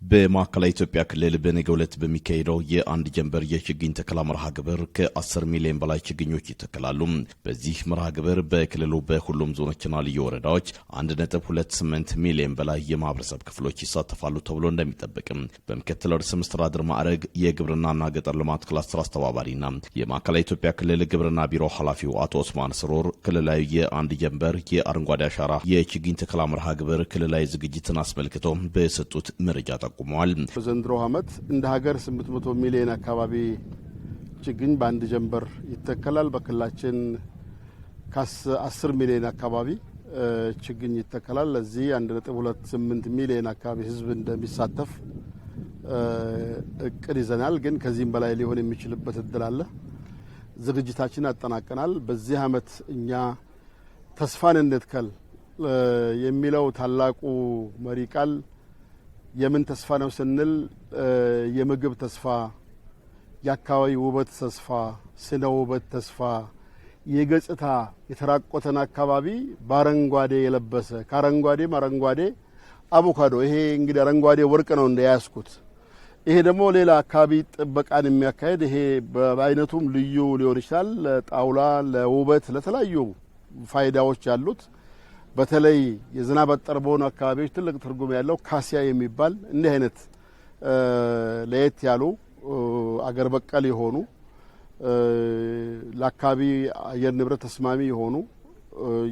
በማዕከላዊ ኢትዮጵያ ክልል በነገው ዕለት በሚካሄደው የአንድ ጀንበር የችግኝ ተከላ መርሃ ግብር ከ10 ሚሊዮን በላይ ችግኞች ይተከላሉ። በዚህ መርሃ ግብር በክልሉ በሁሉም ዞኖችና ልዩ ወረዳዎች 1.28 ሚሊዮን በላይ የማህበረሰብ ክፍሎች ይሳተፋሉ ተብሎ እንደሚጠበቅም በምክትል ርዕሰ መስተዳድር ማዕረግ የግብርናና ገጠር ልማት ክላስተር አስተባባሪና የማዕከላዊ ኢትዮጵያ ክልል ግብርና ቢሮ ኃላፊው አቶ ኦስማን ስሮር ክልላዊ የአንድ ጀንበር የአረንጓዴ አሻራ የችግኝ ተከላ መርሃ ግብር ክልላዊ ዝግጅትን አስመልክቶ በሰጡት መረጃ ቆመዋል። በዘንድሮ ዓመት እንደ ሀገር 800 ሚሊዮን አካባቢ ችግኝ በአንድ ጀንበር ይተከላል። በክልላችን ከ10 ሚሊዮን አካባቢ ችግኝ ይተከላል። ለዚህ 1.28 ሚሊዮን አካባቢ ህዝብ እንደሚሳተፍ እቅድ ይዘናል። ግን ከዚህም በላይ ሊሆን የሚችልበት እድል አለ። ዝግጅታችን አጠናቀናል። በዚህ ዓመት እኛ ተስፋን እንትከል የሚለው ታላቁ መሪ ቃል የምን ተስፋ ነው ስንል የምግብ ተስፋ፣ የአካባቢ ውበት ተስፋ፣ ስነ ውበት ተስፋ፣ የገጽታ የተራቆተን አካባቢ በአረንጓዴ የለበሰ ከአረንጓዴም አረንጓዴ አቮካዶ። ይሄ እንግዲህ አረንጓዴ ወርቅ ነው እንደያዝኩት። ይሄ ደግሞ ሌላ አካባቢ ጥበቃን የሚያካሄድ ይሄ በአይነቱም ልዩ ሊሆን ይችላል። ለጣውላ፣ ለውበት፣ ለተለያዩ ፋይዳዎች ያሉት በተለይ የዝናብ አጠር በሆኑ አካባቢዎች ትልቅ ትርጉም ያለው ካሲያ የሚባል እንዲህ አይነት ለየት ያሉ አገር በቀል የሆኑ ለአካባቢ አየር ንብረት ተስማሚ የሆኑ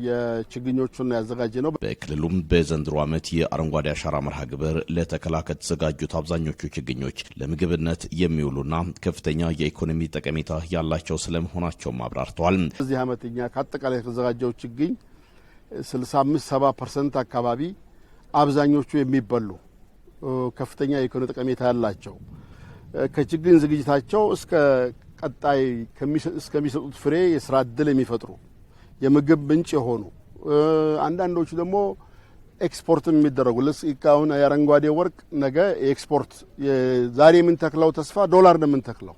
የችግኞቹን ያዘጋጀ ነው። በክልሉም በዘንድሮ ዓመት የአረንጓዴ አሻራ መርሃ ግብር ለተከላ ከተዘጋጁት አብዛኞቹ ችግኞች ለምግብነት የሚውሉና ከፍተኛ የኢኮኖሚ ጠቀሜታ ያላቸው ስለመሆናቸውም አብራርተዋል። በዚህ ዓመት እኛ ከአጠቃላይ የተዘጋጀው ችግኝ 65-70% አካባቢ አብዛኞቹ የሚበሉ ከፍተኛ የኢኮኖሚ ጠቀሜታ ያላቸው ከችግኝ ዝግጅታቸው እስከ ቀጣይ እስከሚሰጡት ፍሬ የስራ ዕድል የሚፈጥሩ የምግብ ምንጭ የሆኑ አንዳንዶቹ ደግሞ ኤክስፖርት የሚደረጉ ለስካውን የአረንጓዴ ወርቅ ነገ ኤክስፖርት ዛሬ የምንተክለው ተስፋ ዶላር ነው የምንተክለው፣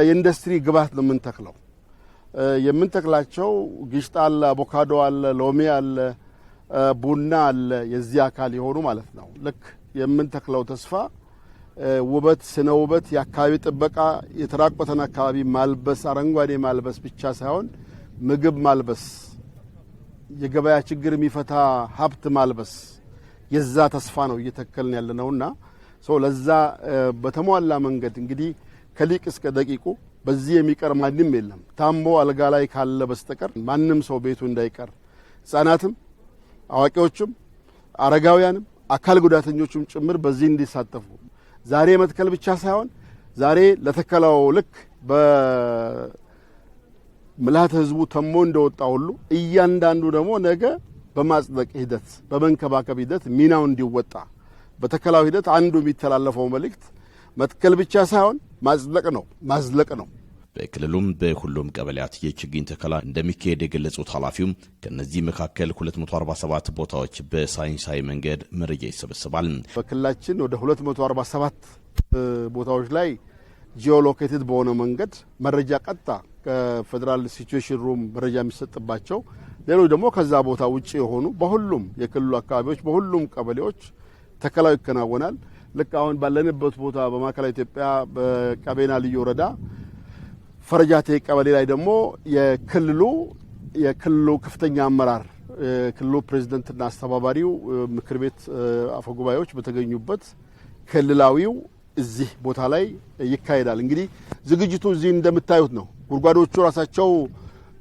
የኢንዱስትሪ ግብዓት ነው የምንተክለው። የምንተክላቸው ግሽጣ አለ፣ አቮካዶ አለ፣ ሎሚ አለ፣ ቡና አለ፣ የዚህ አካል የሆኑ ማለት ነው። ልክ የምንተክለው ተስፋ ውበት፣ ስነ ውበት፣ የአካባቢ ጥበቃ፣ የተራቆተን አካባቢ ማልበስ፣ አረንጓዴ ማልበስ ብቻ ሳይሆን ምግብ ማልበስ፣ የገበያ ችግር የሚፈታ ሀብት ማልበስ፣ የዛ ተስፋ ነው እየተከልን ያለነውና ለዛ በተሟላ መንገድ እንግዲህ ከሊቅ እስከ ደቂቁ በዚህ የሚቀር ማንም የለም። ታምቦ አልጋ ላይ ካለ በስተቀር ማንም ሰው ቤቱ እንዳይቀር፣ ሕፃናትም አዋቂዎችም አረጋውያንም አካል ጉዳተኞችም ጭምር በዚህ እንዲሳተፉ ዛሬ መትከል ብቻ ሳይሆን ዛሬ ለተከላው ልክ በምልዓተ ሕዝቡ ተሞ እንደወጣ ሁሉ እያንዳንዱ ደግሞ ነገ በማጽደቅ ሂደት በመንከባከብ ሂደት ሚናው እንዲወጣ በተከላው ሂደት አንዱ የሚተላለፈው መልእክት መትከል ብቻ ሳይሆን ማዝለቅ ነው። በክልሉም በሁሉም ቀበሌያት የችግኝ ተከላ እንደሚካሄድ የገለጹት ኃላፊው ከነዚህ መካከል 247 ቦታዎች በሳይንሳዊ መንገድ መረጃ ይሰበስባል። በክልላችን ወደ 247 ቦታዎች ላይ ጂኦሎኬትድ በሆነ መንገድ መረጃ ቀጥታ ከፌደራል ሲቹዌሽን ሩም መረጃ የሚሰጥባቸው፣ ሌሎች ደግሞ ከዛ ቦታ ውጪ የሆኑ በሁሉም የክልሉ አካባቢዎች በሁሉም ቀበሌዎች ተከላው ይከናወናል። ልክ አሁን ባለንበት ቦታ በማዕከላዊ ኢትዮጵያ በቀቤና ልዩ ወረዳ ፈረጃቴ ቀበሌ ላይ ደግሞ የክልሉ ከፍተኛ አመራር የክልሉ ፕሬዝዳንትና አስተባባሪው ምክር ቤት አፈጉባኤዎች በተገኙበት ክልላዊው እዚህ ቦታ ላይ ይካሄዳል። እንግዲህ ዝግጅቱ እዚህ እንደምታዩት ነው። ጉድጓዶቹ ራሳቸው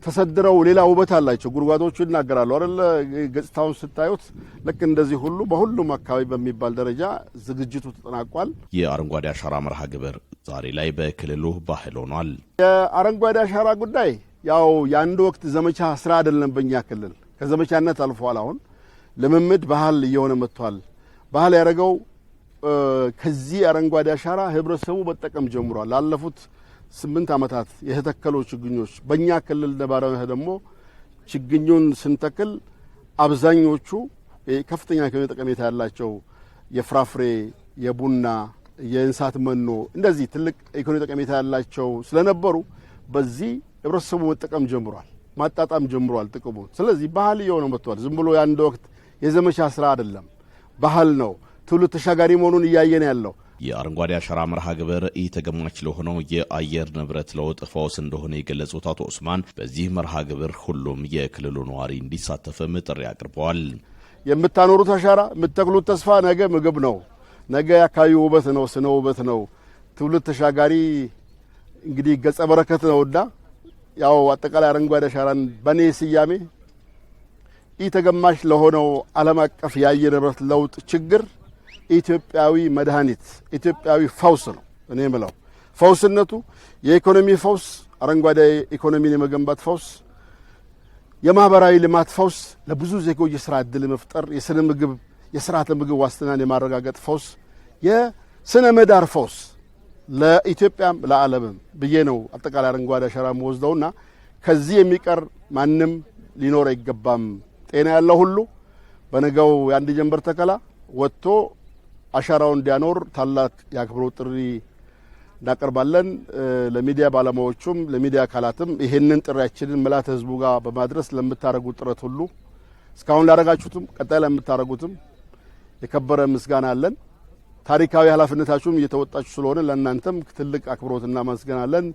ተሰድረው ሌላ ውበት አላቸው። ጉድጓዶቹ ይናገራሉ አይደል? ገጽታውን ስታዩት ልክ እንደዚህ ሁሉ በሁሉም አካባቢ በሚባል ደረጃ ዝግጅቱ ተጠናቋል። የአረንጓዴ አሻራ መርሃ ግብር ዛሬ ላይ በክልሉ ባህል ሆኗል። የአረንጓዴ አሻራ ጉዳይ ያው የአንድ ወቅት ዘመቻ ስራ አይደለም። በእኛ ክልል ከዘመቻነት አልፏል። አሁን ልምምድ ባህል እየሆነ መጥቷል። ባህል ያደረገው ከዚህ አረንጓዴ አሻራ ህብረተሰቡ መጠቀም ጀምሯል። ላለፉት 8 ዓመታት የተተከሉ ችግኞች በእኛ ክልል ነባራዊ ደግሞ ችግኙን ስንተክል አብዛኞቹ ከፍተኛ ኢኮኖሚ ጠቀሜታ ያላቸው የፍራፍሬ፣ የቡና፣ የእንስሳት መኖ እንደዚህ ትልቅ ኢኮኖሚ ጠቀሜታ ያላቸው ስለነበሩ በዚህ ህብረተሰቡ መጠቀም ጀምሯል፣ ማጣጣም ጀምሯል ጥቅሙን። ስለዚህ ባህል እየሆነ መጥቷል። ዝም ብሎ የአንድ ወቅት የዘመቻ ስራ አይደለም፣ ባህል ነው። ትውልድ ተሻጋሪ መሆኑን እያየን ያለው። የአረንጓዴ አሻራ መርሃ ግብር ተገማች ለሆነው የአየር ንብረት ለውጥ ፈውስ እንደሆነ የገለጹት አቶ ኡስማን በዚህ መርሃ ግብር ሁሉም የክልሉ ነዋሪ እንዲሳተፍም ጥሪ አቅርበዋል። የምታኖሩት አሻራ የምትተክሉት ተስፋ ነገ ምግብ ነው፣ ነገ የአካባቢ ውበት ነው፣ ስነ ውበት ነው፣ ትውልድ ተሻጋሪ እንግዲህ ገጸ በረከት ነውና ያው አጠቃላይ አረንጓዴ አሻራን በኔ ስያሜ ተገማች ለሆነው ዓለም አቀፍ የአየር ንብረት ለውጥ ችግር ኢትዮጵያዊ መድኃኒት ኢትዮጵያዊ ፈውስ ነው። እኔ የምለው ፈውስነቱ የኢኮኖሚ ፈውስ፣ አረንጓዴ ኢኮኖሚን የመገንባት ፈውስ፣ የማህበራዊ ልማት ፈውስ፣ ለብዙ ዜጎች የሥራ ዕድል መፍጠር፣ የስነ ምግብ የሥርዓተ ምግብ ዋስትናን የማረጋገጥ ፈውስ፣ የስነ ምህዳር ፈውስ ለኢትዮጵያም ለዓለምም ብዬ ነው አጠቃላይ አረንጓዴ አሻራ መወስደውና ከዚህ የሚቀር ማንም ሊኖር አይገባም። ጤና ያለው ሁሉ በነገው የአንድ ጀንበር ተከላ ወጥቶ አሻራውን እንዲያኖር ታላቅ የአክብሮት ጥሪ እናቀርባለን። ለሚዲያ ባለሙያዎቹም ለሚዲያ አካላትም ይሄንን ጥሪያችንን ምልዓተ ህዝቡ ጋር በማድረስ ለምታረጉት ጥረት ሁሉ እስካሁን ላደረጋችሁትም ቀጣይ ለምታረጉትም የከበረ ምስጋና አለን። ታሪካዊ ኃላፊነታችሁም እየተወጣችሁ ስለሆነ ለእናንተም ትልቅ አክብሮትና ማመስገን አለን።